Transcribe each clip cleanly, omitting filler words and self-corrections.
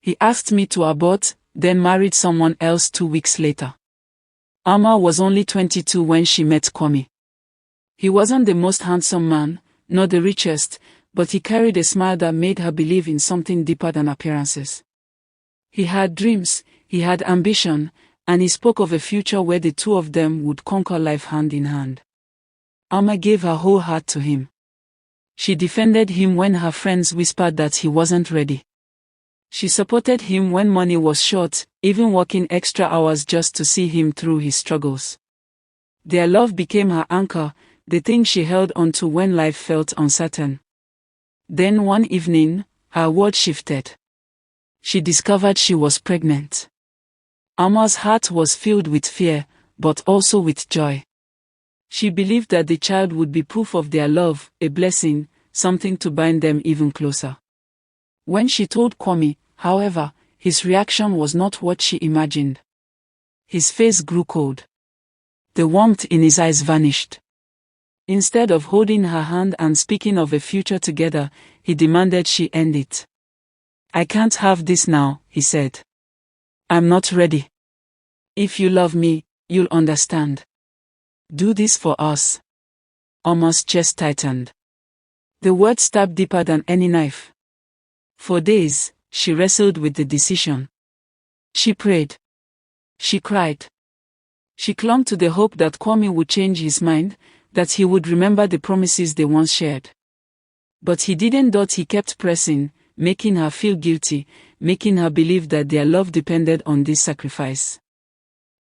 He asked me to abort, then married someone else 2 weeks later. Amma was only 22 when she met Kwame. He wasn't the most handsome man, nor the richest, but he carried a smile that made her believe in something deeper than appearances. He had dreams, he had ambition, and he spoke of a future where the two of them would conquer life hand in hand. Amma gave her whole heart to him. She defended him when her friends whispered that he wasn't ready. She supported him when money was short, even working extra hours just to see him through his struggles. Their love became her anchor, the thing she held onto when life felt uncertain. Then one evening, her world shifted. She discovered she was pregnant. Amma's heart was filled with fear, but also with joy. She believed that the child would be proof of their love, a blessing, something to bind them even closer. When she told Kwame, however, his reaction was not what she imagined. His face grew cold. The warmth in his eyes vanished. Instead of holding her hand and speaking of a future together, he demanded she end it. "I can't have this now," he said. "I'm not ready. If you love me, you'll understand. Do this for us." Amma's chest tightened. The words stabbed deeper than any knife. For days, she wrestled with the decision. She prayed. She cried. She clung to the hope that Kwame would change his mind, that he would remember the promises they once shared. But he didn't. He kept pressing, making her feel guilty, making her believe that their love depended on this sacrifice.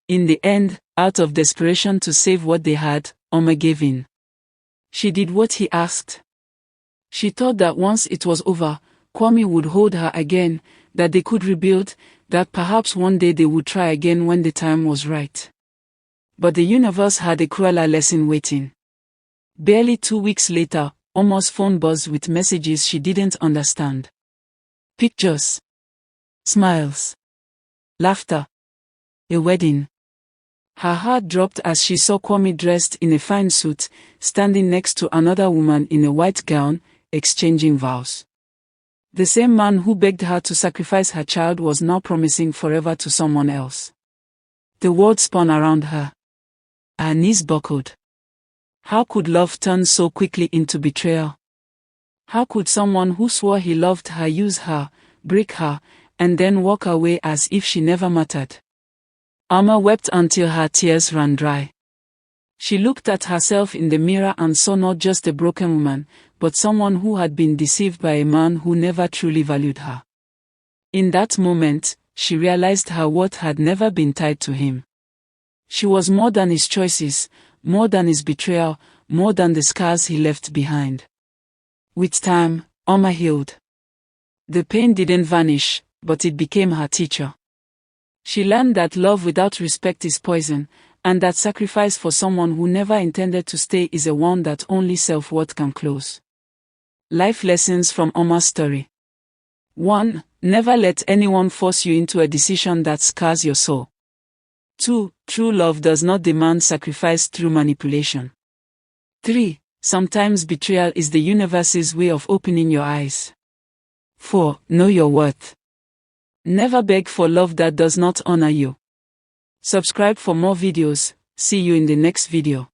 In the end, out of desperation to save what they had, Amma gave in. She did what he asked. She thought that once it was over, Kwame would hold her again, that they could rebuild, that perhaps one day they would try again when the time was right. But the universe had a crueler lesson waiting. Barely 2 weeks later, Amma's phone buzzed with messages she didn't understand. Pictures. Smiles. Laughter. A wedding. Her heart dropped as she saw Kwame dressed in a fine suit, standing next to another woman in a white gown, exchanging vows. The same man who begged her to sacrifice her child was now promising forever to someone else. The world spun around her. Her knees buckled. How could love turn so quickly into betrayal? How could someone who swore he loved her use her, break her, and then walk away as if she never mattered? Amma wept until her tears ran dry. She looked at herself in the mirror and saw not just a broken woman, but someone who had been deceived by a man who never truly valued her. In that moment, she realized her worth had never been tied to him. She was more than his choices, more than his betrayal, more than the scars he left behind. With time, Amma healed. The pain didn't vanish, but it became her teacher. She learned that love without respect is poison, and that sacrifice for someone who never intended to stay is a wound that only self-worth can close. Life lessons from Amma's story. 1. Never let anyone force you into a decision that scars your soul. 2. True love does not demand sacrifice through manipulation. 3. Sometimes betrayal is the universe's way of opening your eyes. 4. Know your worth. Never beg for love that does not honor you. Subscribe for more videos. See you in the next video.